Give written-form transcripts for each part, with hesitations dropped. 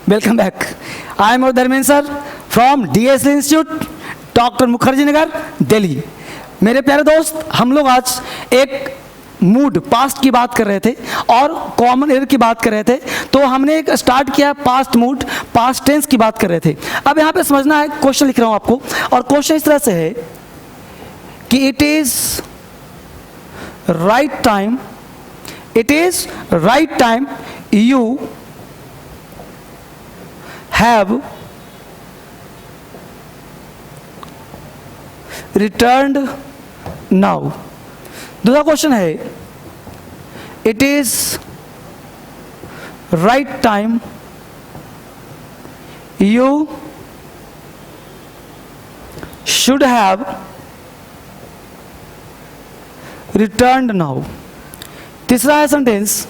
Welcome back. I am Dharmendra sir from DSL Institute, doctor Mukherjee Nagar, Delhi. मेरे प्यारे दोस्त, हम लोग आज एक मूड पास्ट की बात कर रहे थे और कॉमन एयर की बात कर रहे थे। तो हमने एक स्टार्ट किया पास्ट मूड, पास्ट टेंस की बात कर रहे थे। अब यहाँ पे समझना है, क्वेश्चन लिख रहा हूँ आपको, और क्वेश्चन इस तरह से है कि it is right time, it is right time you have returned now। दूसरा क्वेश्चन है, it is right time you should have returned now। तीसरा है sentence,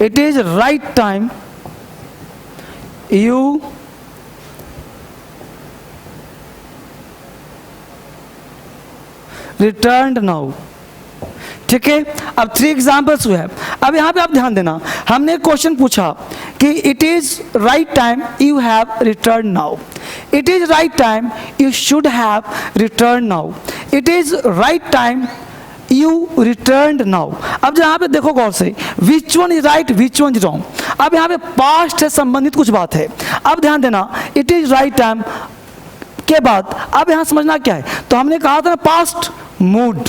it is right time you returned now। ठीक है, अब 3 एग्जाम्पल्स हुए हैं। अब यहाँ पे आप ध्यान देना, हमने क्वेश्चन पूछा कि it is right time you have return now, it is right time you should have return now, it is right time you return now. अब यहाँ पे देखो गौर से, which one is right which one is wrong. अब यहाँ पे past से संबंधित कुछ बात है। अब ध्यान देना, इट इज राइट टाइम के बाद अब यहाँ समझना क्या है। तो हमने कहा था ना पास्ट मूड।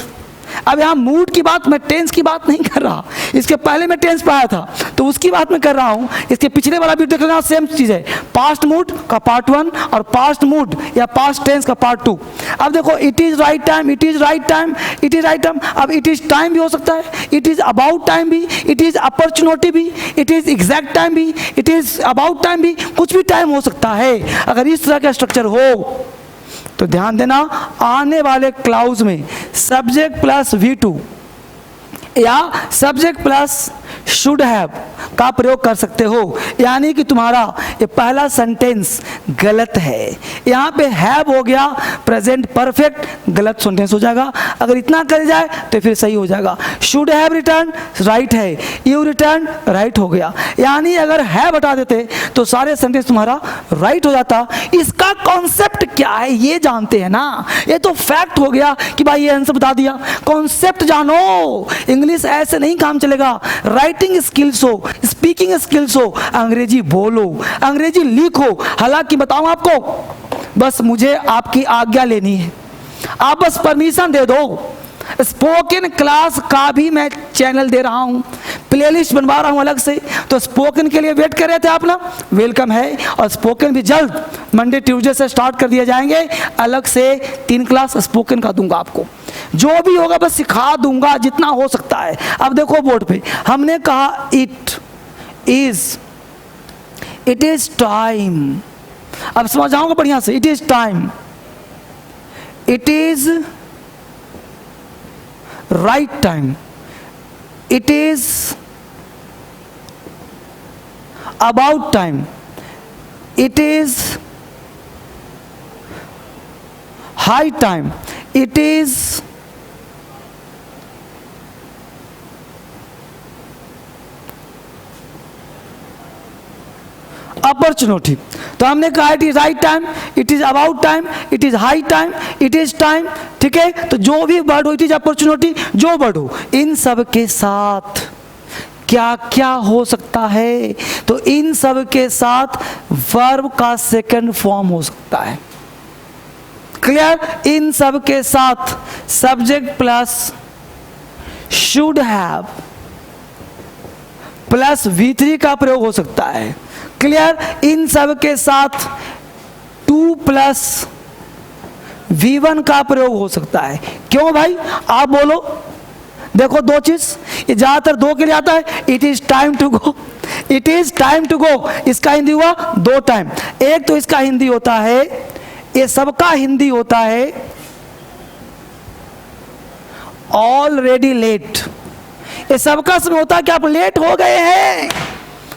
अब यहाँ मूड की बात, मैं टेंस की बात नहीं कर रहा, इसके पहले मैं टेंस पढ़ाया था तो उसकी बात मैं कर रहा हूँ। इसके पिछले वाला भी देख लेना, सेम चीज़ है, पास्ट मूड का पार्ट 1 और पास्ट मूड या पास्ट टेंस का पार्ट 2। अब देखो, it is right time, it is right time, it is right time. अब इट इज़ टाइम भी हो सकता है, इट इज़ अबाउट टाइम भी, इट इज़ अपॉर्चुनिटी भी, इट इज़ एग्जैक्ट टाइम भी, इट इज़ अबाउट टाइम भी, कुछ भी टाइम हो सकता है। अगर इस तरह का स्ट्रक्चर हो तो ध्यान देना, आने वाले क्लाउज में सब्जेक्ट प्लस V2 या सब्जेक्ट प्लस शुड हैव का प्रयोग कर सकते हो। यानी कि तुम्हारा ये पहला सेंटेंस गलत है। यहाँ पे हैव हो गया प्रेजेंट परफेक्ट, गलत सेंटेंस हो जाएगा। अगर इतना कर जाए तो फिर सही हो जाएगा। शुड हैव रिटर्न राइट है, यू रिटर्न राइट हो गया। यानी अगर हैव हटा देते तो सारे सेंटेंस तुम्हारा राइट हो जाता। इसका कॉन्सेप्ट क्या है ये जानते हैं ना, ये तो फैक्ट हो गया कि भाई ये आंसर बता दिया। कॉन्सेप्ट जानो, इंग्लिश ऐसे नहीं काम चलेगा। राइटिंग स्किल्स हो, स्पीकिंग स्किल्स हो, अंग्रेजी बोलो, अंग्रेजी लिखो। हालांकि बताऊं आपको, बस मुझे आपकी आज्ञा लेनी है, आप बस परमिशन दे दो। स्पोकन क्लास का भी मैं चैनल दे रहा हूं, प्लेलिस्ट बनवा रहा हूं अलग से। तो स्पोकन के लिए वेट कर रहे थे आप ना, वेलकम है। और स्पोकन भी जल्द मंडे ट्यूसडे से स्टार्ट कर दिए जाएंगे। अलग से 3 क्लास स्पोकन का दूंगा आपको, जो भी होगा बस सिखा दूंगा जितना हो सकता है। अब देखो बोर्ड पे हमने कहा इट इज टाइम। अब समझ आऊंगा बढ़िया से, it is time, it is right time, it is about time, it is high time, it is opportunity. तो हमने कहा it is right time, it is about time, it is high time, it is time. ठीक है, तो जो भी word हो, it is opportunity, जो वर्ड हो, इन सब के साथ क्या क्या हो सकता है। तो इन सब के साथ वर्ब का सेकंड फॉर्म हो सकता है। क्लियर? इन सब के साथ subject plus should have plus V3 का प्रयोग हो सकता है। क्लियर? इन सब के साथ 2 प्लस V1 का प्रयोग हो सकता है। क्यों भाई, आप बोलो। देखो 2 चीज, ये ज्यादातर 2 के लिए आता है। It is time to go, it is time to go, इसका हिंदी हुआ 2 टाइम। एक तो इसका हिंदी होता है, ये सबका हिंदी होता है ऑलरेडी लेट। ये सबका समय होता है कि आप लेट हो गए हैं।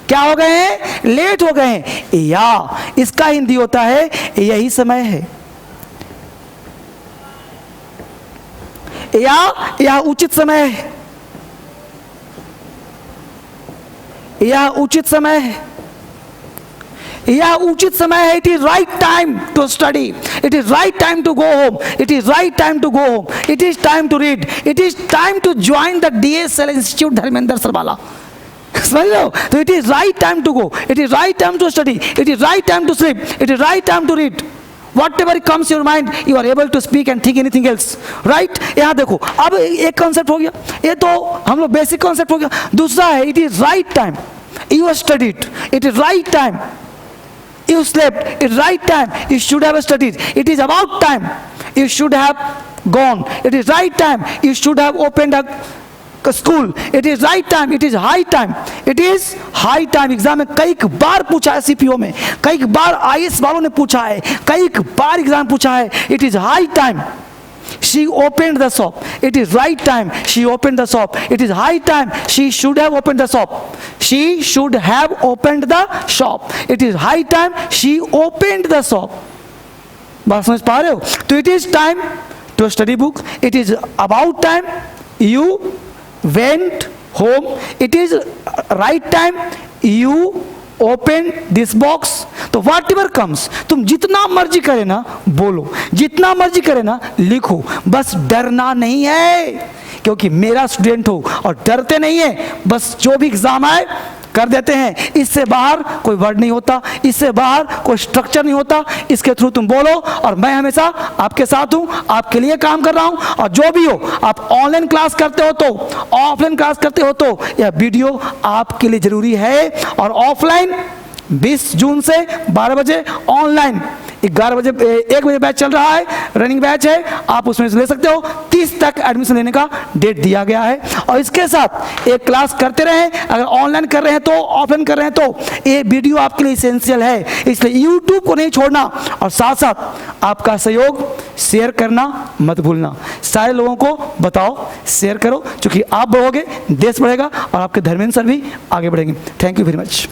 क्या हो गए हैं? लेट हो गए हैं। या इसका हिंदी होता है यही समय है, या यह उचित समय है, यह उचित समय है, यह उचित समय है। It is right time to study, it is right time to go home, it is right time to go home, it is time to read, it is time to join the DSL institute Dharmendra सरवाला। समझ लो? तो it is right time to go, it is right time to study, it is right time to sleep, it is right time to read. Whatever comes your mind, you are able to speak and think anything else, right? यहाँ देखो, अब एक concept हो गया, ये तो हम लोग बेसिक कॉन्सेप्ट हो गया। दूसरा है, it is right time you studied, it is right time you slept, it is right time you should have studied, it is about time you should have gone, it is right time you should have opened a school, it is right time, it is high time, it is high time। Exam में कई बार पूछा है, CPO में कई बार IAS वालों ने पूछा है, कई बार एग्जाम पूछा है। It is high time she opened the shop, it is right time she opened the shop, it is high time she should have opened the shop, she should have opened the shop, it is high time she opened the shop। बात समझ पा रहे हो? तो it is time to study book, it is about time you went home, it is right time you open this box। तो what ever comes, तुम जितना मर्जी करे ना बोलो, जितना मर्जी करे ना लिखो, बस डरना नहीं है, क्योंकि मेरा स्टूडेंट हो और डरते नहीं है, बस जो भी एग्जाम आए कर देते हैं। इससे बाहर कोई वर्ड नहीं होता, इससे बाहर कोई स्ट्रक्चर नहीं होता, इसके थ्रू तुम बोलो और मैं हमेशा आपके साथ हूं, आपके लिए काम कर रहा हूं। और जो भी हो, आप ऑनलाइन क्लास करते हो तो, ऑफलाइन क्लास करते हो तो, यह वीडियो आपके लिए जरूरी है। और ऑफलाइन 20 जून से 12 बजे, ऑनलाइन 11 बजे 1 बजे बैच चल रहा है, रनिंग बैच है, आप उसमें से ले सकते हो। 30 तक एडमिशन लेने का डेट दिया गया है। और इसके साथ एक क्लास करते रहें, अगर ऑनलाइन कर रहे हैं तो, ऑफलाइन कर रहे हैं तो, ये वीडियो आपके लिए इसेंशियल है, इसलिए यूट्यूब को नहीं छोड़ना। और साथ साथ आपका सहयोग शेयर करना मत भूलना, सारे लोगों को बताओ, शेयर करो, क्योंकि आप बढ़ोगे देश बढ़ेगा और आपके धर्मेंद्र सर भी आगे बढ़ेंगे। Thank you very much.